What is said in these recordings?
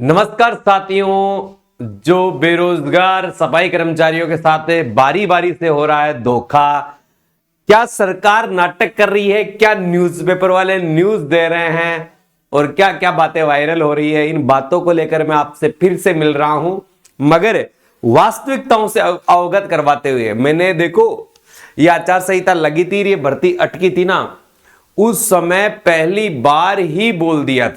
नमस्कार साथियों, जो बेरोजगार सफाई कर्मचारियों के साथ बारी बारी से हो रहा है धोखा, क्या सरकार नाटक कर रही है, क्या न्यूज़पेपर वाले न्यूज़ दे रहे हैं और क्या क्या बातें वायरल हो रही है, इन बातों को लेकर मैं आपसे फिर से मिल रहा हूं, मगर वास्तविकताओं से अवगत करवाते हुए। मैंने देखो ये आचार संहिता लगी थी, ये भर्ती अटकी थी ना, उस समय पहली बार ही बोल दिया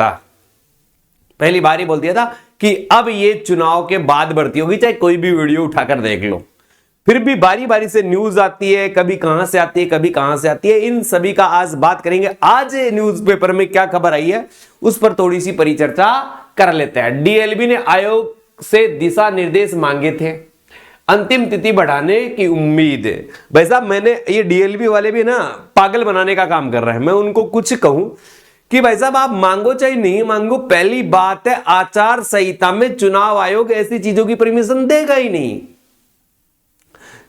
था कि अब ये चुनाव के बाद भर्ती होगी, चाहे कोई भी वीडियो उठाकर देख लो। फिर भी बारी बारी से न्यूज आती है, कभी कहां से आती है कभी कहां से आती है, इन सभी का आज बात करेंगे। आज न्यूज़पेपर में क्या खबर आई है उस पर थोड़ी सी परिचर्चा कर लेते हैं। डीएलबी ने आयोग से दिशा निर्देश मांगे थे, अंतिम तिथि बढ़ाने की उम्मीद। भाई साहब, मैंने ये डीएलबी वाले भी ना पागल बनाने का काम कर रहे हैं। मैं उनको कुछ कहूं कि भाई साहब आप मांगो चाहे नहीं मांगो, पहली बात है आचार संहिता में चुनाव आयोग ऐसी चीजों की परमिशन देगा ही नहीं।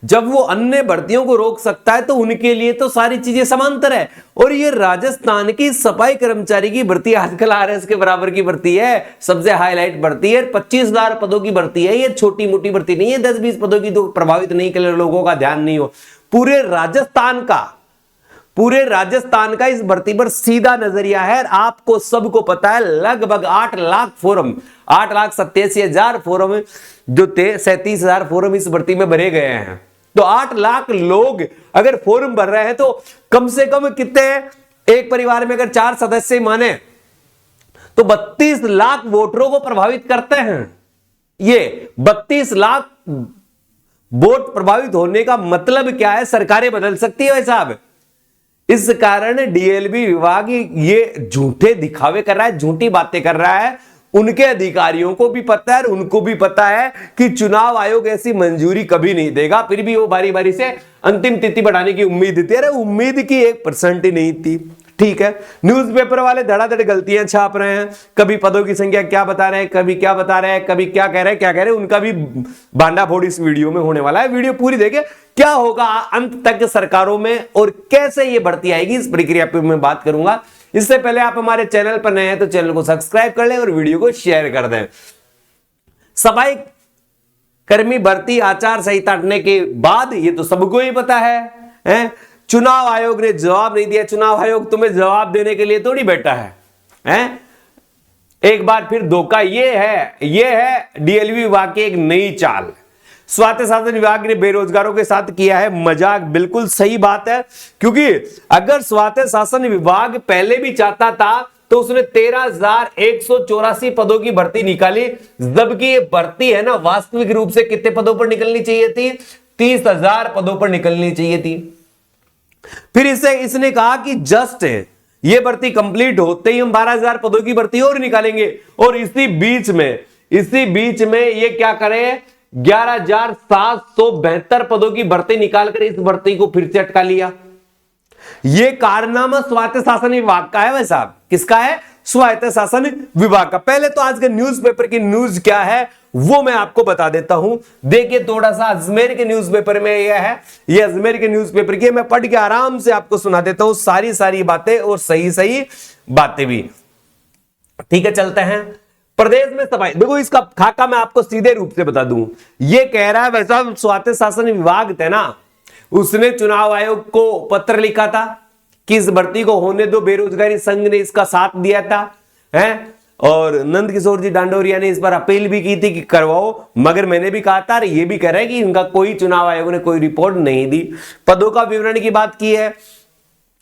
जब वो अन्य भर्तियों को रोक सकता है तो उनके लिए तो सारी चीजें समांतर है। और ये राजस्थान की सफाई कर्मचारी की भर्ती आजकल आरएस के बराबर की भर्ती है, सबसे हाईलाइट भर्ती है, 25,000 पदों की भर्ती है। ये छोटी मोटी भर्ती नहीं है, 10-20 पदों की तो प्रभावित नहीं कर लोगों का ध्यान नहीं हो। पूरे राजस्थान का इस भर्ती पर सीधा नजरिया है। आपको सबको पता है लगभग 8 लाख फॉर्म, 8,87,000 फॉर्म जो थे, 37,000 फॉर्म इस भर्ती में भरे गए हैं। तो 8 लाख लोग अगर फॉर्म भर रहे हैं तो कम से कम कितने हैं? एक परिवार में अगर 4 सदस्य माने तो 32 लाख वोटरों को प्रभावित करते हैं। ये 32 लाख वोट प्रभावित होने का मतलब क्या है? सरकारें बदल सकती है भाई साहब। इस कारण डीएलबी विभाग ये झूठे दिखावे कर रहा है, झूठी बातें कर रहा है। उनके अधिकारियों को भी पता है और उनको भी पता है कि चुनाव आयोग ऐसी मंजूरी कभी नहीं देगा। फिर भी वो बारी बारी से अंतिम तिथि बढ़ाने की उम्मीद थी। अरे उम्मीद की 1% ही नहीं थी। ठीक है, न्यूज़पेपर वाले धड़ाधड़ गलतियां छाप रहे हैं, कभी पदों की संख्या क्या बता रहे हैं, कभी क्या बता रहे हैं, कभी क्या कह रहे हैं, उनका भी भांडाफोड़ इस वीडियो में होने वाला है। वीडियो पूरी देखें, क्या होगा अंत तक सरकारों में और कैसे ये बढ़ती आएगी, इस प्रक्रिया पर मैं बात करूंगा। इससे पहले आप हमारे चैनल पर नए हैं तो चैनल को सब्सक्राइब कर लें और वीडियो को शेयर कर दें। सफाई कर्मी भर्ती आचार संहिता हटने के बाद ये तो सबको ही पता है? चुनाव आयोग ने जवाब नहीं दिया। चुनाव आयोग तुम्हें जवाब देने के लिए थोड़ी बैठा है? एक बार फिर धोखा। ये है डीएलबी विभाग की एक नई चाल। स्वायत्त शासन विभाग ने बेरोजगारों के साथ किया है मजाक। बिल्कुल सही बात है, क्योंकि अगर स्वायत्त शासन विभाग पहले भी चाहता था तो उसने 13,184 पदों की भर्ती निकाली, जबकि ये भर्ती है ना वास्तविक रूप से कितने पदों पर निकलनी चाहिए थी? 30,000 पदों पर निकलनी चाहिए थी। फिर इसने कहा कि जस्ट ये भर्ती कंप्लीट होते ही हम 12,000 पदों की भर्ती और निकालेंगे। और इसी बीच में ये क्या करें? 11,772 पदों की भर्ती निकालकर इस भर्ती को फिर से अटका लिया। यह कारनामा स्वायत्त शासन विभाग का है भाई साहब। किसका है? स्वायत्त शासन विभाग का। पहले तो आज के न्यूज़पेपर की न्यूज क्या है वो मैं आपको बता देता हूं। देखिए थोड़ा सा अजमेर के न्यूज़पेपर में यह है, ये अजमेर के न्यूज़पेपर की, मैं पढ़ के आराम से आपको सुना देता हूं सारी बातें और सही बातें भी। ठीक है, चलते हैं। प्रदेश में सफाई, देखो इसका खाका मैं आपको सीधे रूप से बता दूं। ये कह रहा है वैसा स्वायत्त शासन विभाग थे ना, उसने चुनाव आयोग को पत्र लिखा था कि इस भर्ती को होने दो। बेरोजगारी संघ ने इसका साथ दिया था, है? और नंद किशोर जी डांडोरिया ने इस पर अपील भी की थी कि करवाओ, मगर मैंने भी कहा था, ये भी कह रहा है कि इनका कोई चुनाव आयोग ने कोई रिपोर्ट नहीं दी। पदों का विवरण की बात की है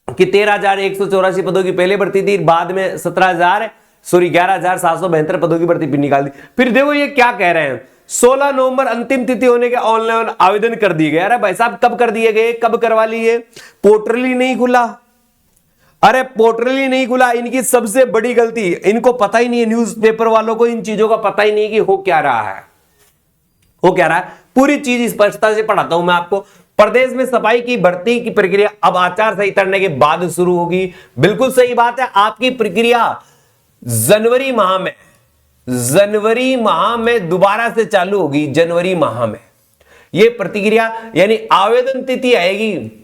कि 13,184 पदों की पहले भर्ती थी, बाद में 11,772 पदों की भर्ती फिर निकाल दी। फिर देखो ये क्या कह रहे हैं, 16 नवंबर अंतिम तिथि होने के ऑनलाइन आवेदन कर दिए गए। अरे भाई साहब कब कर दिए गए, कब करवा लिए? पोर्टल ही नहीं खुला। अरे पोर्टल ही नहीं खुला, इनकी सबसे बड़ी गलती। इनको पता ही नहीं है, न्यूज़पेपर वालों को इन चीजों का पता ही नहीं कि हो क्या रहा है। पूरी चीज स्पष्टता से पढ़ाता हूं मैं आपको। प्रदेश में सफाई की भर्ती की प्रक्रिया अब आचार संहिता हटने के बाद शुरू होगी। बिल्कुल सही बात है, आपकी प्रक्रिया जनवरी माह में दोबारा से चालू होगी। जनवरी माह में यह प्रतिक्रिया यानी आवेदन तिथि आएगी।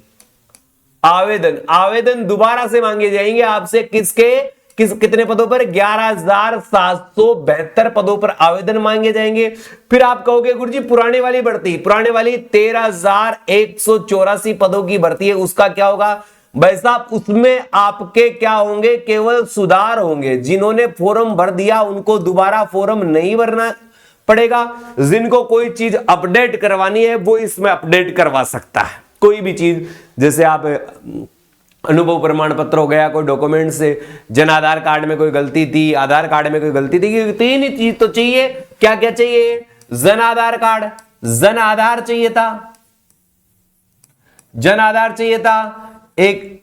आवेदन दोबारा से मांगे जाएंगे आपसे। किसके? कितने पदों पर? 11,772 पदों पर आवेदन मांगे जाएंगे। फिर आप कहोगे गुरुजी पुराने वाली 13,184 पदों की भर्ती है, उसका क्या होगा? भाई साहब उसमें आपके क्या होंगे? केवल सुधार होंगे। जिन्होंने फॉर्म भर दिया उनको दोबारा फॉर्म नहीं भरना पड़ेगा। जिनको कोई चीज अपडेट करवानी है वो इसमें अपडेट करवा सकता है। कोई भी चीज, जैसे आप अनुभव प्रमाण पत्र हो गया, कोई डॉक्यूमेंट से, जन आधार कार्ड में कोई गलती थी, आधार कार्ड में कोई गलती थी, तीन ही चीज तो चाहिए। क्या क्या चाहिए? जन आधार कार्ड, जन आधार चाहिए था, जन आधार चाहिए था, एक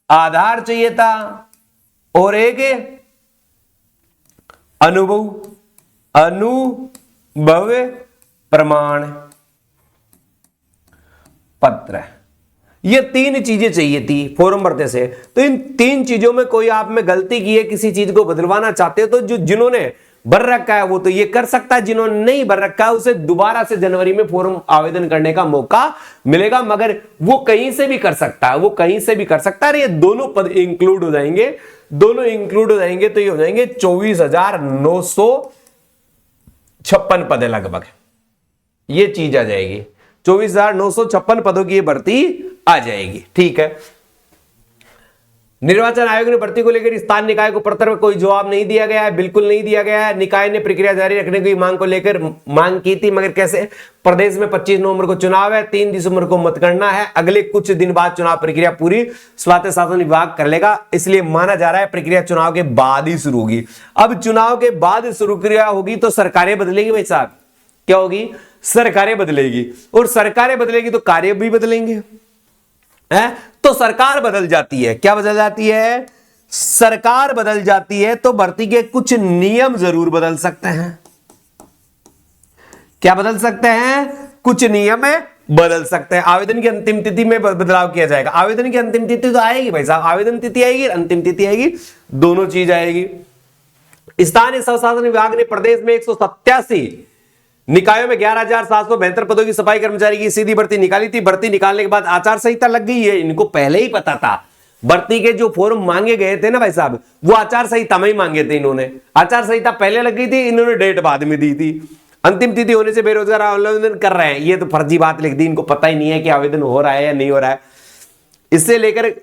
आधार चाहिए था और एक अनुभव प्रमाण पत्र। ये तीन चीजें चाहिए थी फॉर्म भरते से। तो इन तीन चीजों में कोई आप में गलती की है, किसी चीज को बदलवाना चाहते हो, तो जिन्होंने भर रखा है वो तो ये कर सकता है, जिन्होंने नहीं भर रखा है उसे दोबारा से जनवरी में फॉर्म आवेदन करने का मौका मिलेगा। मगर वो कहीं से भी कर सकता है, वो कहीं से भी कर सकता है। ये दोनों पद इंक्लूड हो जाएंगे, दोनों इंक्लूड हो जाएंगे तो ये हो जाएंगे 24,956 पद है लगभग। ये चीज आ जाएगी, 24,956 पदों की ये भर्ती आ जाएगी। ठीक है। निर्वाचन आयोग ने भर्ती को लेकर स्थानीय निकाय को पत्र में कोई जवाब नहीं दिया गया है, बिल्कुल नहीं दिया गया है। निकाय ने प्रक्रिया जारी रखने की मांग को लेकर मांग की थी, मगर कैसे? प्रदेश में 25 नवंबर को चुनाव है, 3 दिसंबर को मतगणना है, अगले कुछ दिन बाद चुनाव प्रक्रिया पूरी स्वायत्त शासन विभाग कर लेगा। इसलिए माना जा रहा है प्रक्रिया चुनाव के बाद ही शुरू होगी। अब चुनाव के बाद शुरू क्रिया होगी तो सरकारें बदलेगी भाई साहब। क्या होगी? सरकारें बदलेगी, और सरकारें बदलेगी तो कार्य भी बदलेंगे है? तो सरकार बदल जाती है, क्या बदल जाती है? सरकार बदल जाती है तो भर्ती के कुछ नियम जरूर बदल सकते हैं। क्या बदल सकते हैं? कुछ नियम बदल सकते हैं। आवेदन की अंतिम तिथि में बदलाव किया जाएगा। आवेदन की अंतिम तिथि तो आएगी भाई साहब, आवेदन तिथि आएगी, अंतिम तिथि आएगी, दोनों चीज आएगी। स्थानीय स्वशासन विभाग ने प्रदेश में 187 निकायों में 11,772 पदों की सफाई कर्मचारी की सीधी भर्ती निकाली थी। भर्ती निकालने के बाद आचार संहिता लग गई है। इनको पहले ही पता था, भर्ती के जो फॉर्म मांगे गए थे ना भाई साहब, वो आचार संहिता में ही मांगे थे इन्होंने। आचार संहिता पहले लग गई थी, इन्होंने डेट बाद में दी थी। अंतिम तिथि होने से बेरोजगार आवेदन कर रहे हैं, ये तो फर्जी बात लिख दी। इनको पता ही नहीं है कि आवेदन हो रहा है या नहीं हो रहा है। इससे लेकर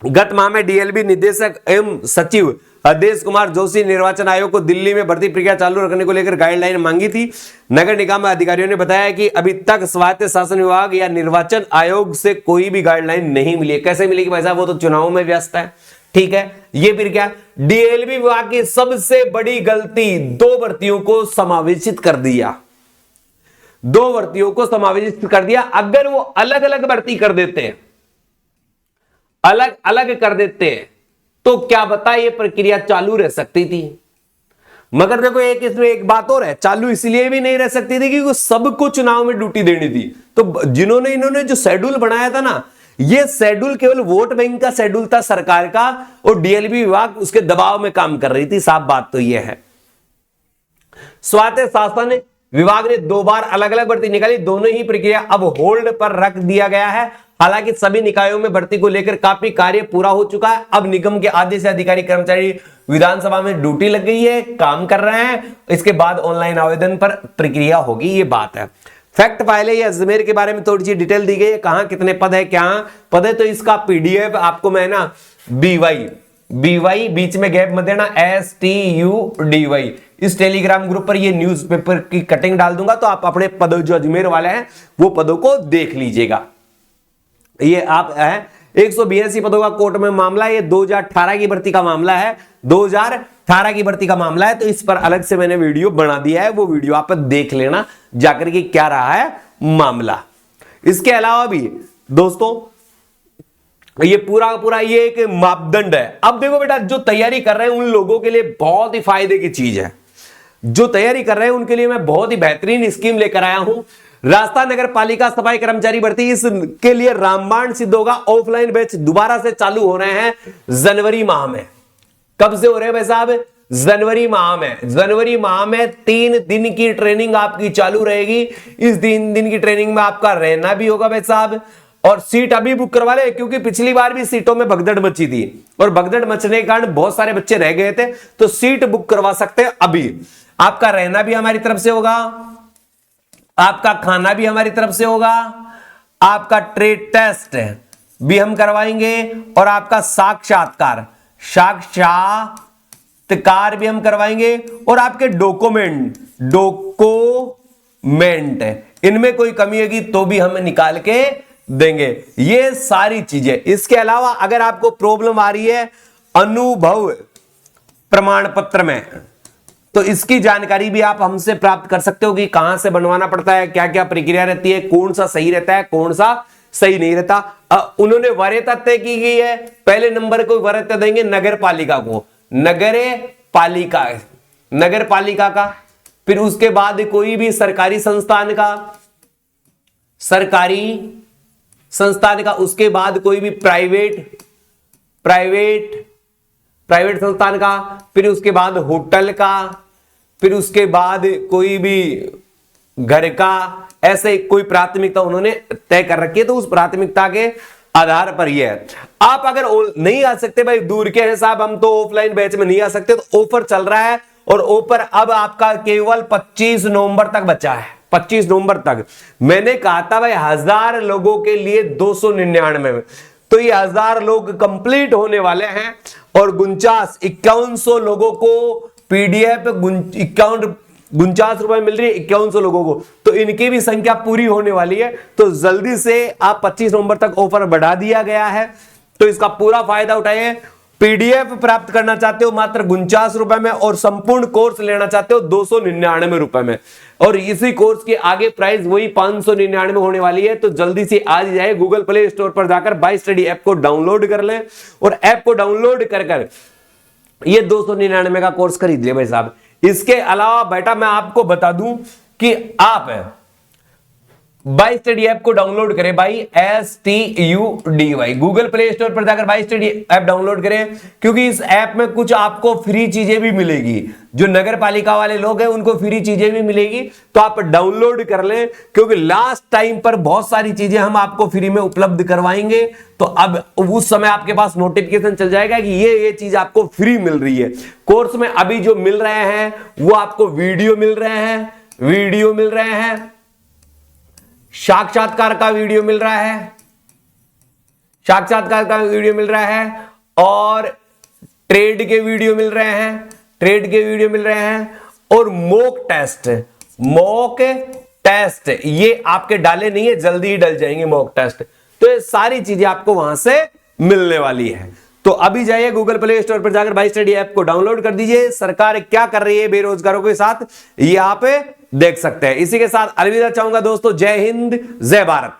गत माह में डीएलबी निदेशक एवं सचिव अदेश कुमार जोशी निर्वाचन आयोग को दिल्ली में भर्ती प्रक्रिया चालू रखने को लेकर गाइडलाइन मांगी थी। नगर निगम अधिकारियों ने बताया कि अभी तक स्वायत्त शासन विभाग या निर्वाचन आयोग से कोई भी गाइडलाइन नहीं मिली है। कैसे मिलेगी भाई साहब? वो तो चुनाव में व्यस्त है। ठीक है। ये फिर क्या? डीएलबी विभाग की सबसे बड़ी गलती, 2 भर्तियों को समावेशित कर दिया, 2 भर्तियों को समावेशित कर दिया। अगर वो अलग अलग भर्ती कर देते हैं, अलग अलग कर देते हैं, तो क्या बता ये प्रक्रिया चालू रह सकती थी। मगर देखो इसमें एक बात और है, चालू इसलिए भी नहीं रह सकती थी क्योंकि सबको चुनाव में ड्यूटी देनी थी। तो इन्होंने जो शेड्यूल बनाया था ना, ये शेड्यूल केवल वोट बैंक का शेड्यूल था सरकार का, और डीएलबी विभाग उसके दबाव में काम कर रही थी। साफ बात तो यह है। स्वायत्त शासन विभाग ने 2 बार अलग अलग भर्ती निकाली, दोनों ही प्रक्रिया अब होल्ड पर रख दिया गया है। हालांकि सभी निकायों में भर्ती को लेकर काफी कार्य पूरा हो चुका है। अब निगम के आधे से अधिकारी कर्मचारी विधानसभा में ड्यूटी लग गई है, काम कर रहे हैं। इसके बाद ऑनलाइन आवेदन पर प्रक्रिया होगी, ये बात है। फैक्ट फाइल है, ये अजमेर के बारे में थोड़ी सी डिटेल दी गई है, कहां कितने पद है, क्या पद है। तो इसका पीडीएफ आपको मैं ना बीवाई बीच में गैप मत देना, STUDY इस टेलीग्राम ग्रुप पर ये न्यूज़पेपर की कटिंग डाल दूंगा, तो आप अपने पद जो अजमेर वाले हैं वो पदों को देख लीजिएगा। ये आप है 182 पदों का कोर्ट में मामला, ये 2018 की भर्ती का मामला है, 2018 की भर्ती का मामला है। तो इस पर अलग से मैंने वीडियो बना दिया है, वो वीडियो आप देख लेना जाकर के क्या रहा है मामला। इसके अलावा भी दोस्तों ये पूरा ये एक मापदंड है। अब देखो बेटा, जो तैयारी कर रहे हैं उन लोगों के लिए बहुत ही फायदे की चीज है। जो तैयारी कर रहे हैं उनके लिए मैं बहुत ही बेहतरीन स्कीम लेकर आया हूं। राजस्थान नगर पालिका सफाई कर्मचारी भर्ती, इसके लिए रामबाण सिद्ध होगा। ऑफलाइन बैच दोबारा से चालू हो रहे हैं जनवरी माह में। कब से हो रहे हैं भाई साहब? जनवरी माह में। जनवरी माह में 3 दिन की ट्रेनिंग आपकी चालू रहेगी। इस 3 दिन की ट्रेनिंग में आपका रहना भी होगा भाई साहब, और सीट अभी बुक करवा ले, क्योंकि पिछली बार भी सीटों में भगदड़ मची थी और भगदड़ मचने के कारण बहुत सारे बच्चे रह गए थे, तो सीट बुक करवा सकते हैं अभी। आपका रहना भी हमारी तरफ से होगा, आपका खाना भी हमारी तरफ से होगा, आपका ट्रेड टेस्ट भी हम करवाएंगे और आपका साक्षात्कार भी हम करवाएंगे और आपके डॉक्यूमेंट इनमें कोई कमी होगी तो भी हम निकाल के देंगे। ये सारी चीजें। इसके अलावा अगर आपको प्रॉब्लम आ रही है अनुभव प्रमाण पत्र में, तो इसकी जानकारी भी आप हमसे प्राप्त कर सकते हो कि कहां से बनवाना पड़ता है, क्या क्या प्रक्रिया रहती है, कौन सा सही रहता है, कौन सा सही नहीं रहता। उन्होंने वरीयता तय की गई है। पहले नंबर को वरीयता देंगे नगर पालिका को, नगर पालिका का, फिर उसके बाद कोई भी सरकारी संस्थान का, उसके बाद कोई भी प्राइवेट संस्थान का, फिर उसके बाद होटल का, फिर उसके बाद कोई भी घर का, ऐसे कोई प्राथमिकता उन्होंने तय कर रखी है। तो उस प्राथमिकता के आधार पर यह है। आप अगर नहीं आ सकते भाई, दूर के हैं साहब, हम तो ऑफलाइन बैच में नहीं आ सकते, तो ऑफर चल रहा है और ऑफर अब आपका केवल 25 नवंबर तक बचा है। 25 नवंबर तक मैंने कहा था भाई 1000 लोगों के लिए 299 में, तो ये 1000 लोग कंप्लीट होने वाले हैं और 5100 लोगों को पीडीएफ 49 रुपए मिल रही है 5100 लोगों को, तो इनकी भी संख्या पूरी होने वाली है। तो जल्दी से आप 25 नवंबर तक ऑफर बढ़ा दिया गया है, तो इसका पूरा फायदा उठाइए। पीडीएफ प्राप्त करना चाहते हो मात्र 49 रुपए में और संपूर्ण कोर्स लेना चाहते हो 299 रुपए में, और इसी कोर्स के आगे प्राइस वही 599 होने वाली है। तो जल्दी से आज जाए गूगल प्ले स्टोर पर जाकर बाय स्टडी ऐप को डाउनलोड कर लें और ऐप को डाउनलोड कर ये 299 का कोर्स खरीद ले भाई साहब। इसके अलावा बेटा मैं आपको बता दूं कि आप बाय स्टडी ऐप को डाउनलोड करें, by STUDY, Google play store पर जाकर बाय स्टडी ऐप डाउनलोड करें, क्योंकि इस ऐप में कुछ आपको फ्री चीजें भी मिलेगी। जो नगर पालिका वाले लोग हैं उनको फ्री चीजें भी मिलेगी, तो आप डाउनलोड कर लें, क्योंकि लास्ट टाइम पर बहुत सारी चीजें हम आपको फ्री में उपलब्ध करवाएंगे। तो अब उस समय आपके पास नोटिफिकेशन चल जाएगा कि ये चीज आपको फ्री मिल रही है। कोर्स में अभी जो मिल रहे हैं वो आपको वीडियो मिल रहे हैं, साक्षात्कार का वीडियो मिल रहा है, और ट्रेड के वीडियो मिल रहे हैं, और मॉक टेस्ट ये आपके डाले नहीं है, जल्दी ही डल जाएंगे मॉक टेस्ट। तो ये सारी चीजें आपको वहां से मिलने वाली है। तो अभी जाइए गूगल प्ले स्टोर पर जाकर बाय स्टडी ऐप को डाउनलोड कर दीजिए। सरकार क्या कर रही है बेरोजगारों के साथ, ये आप देख सकते हैं। इसी के साथ अलविदा चाहूंगा दोस्तों। जय हिंद, जय भारत।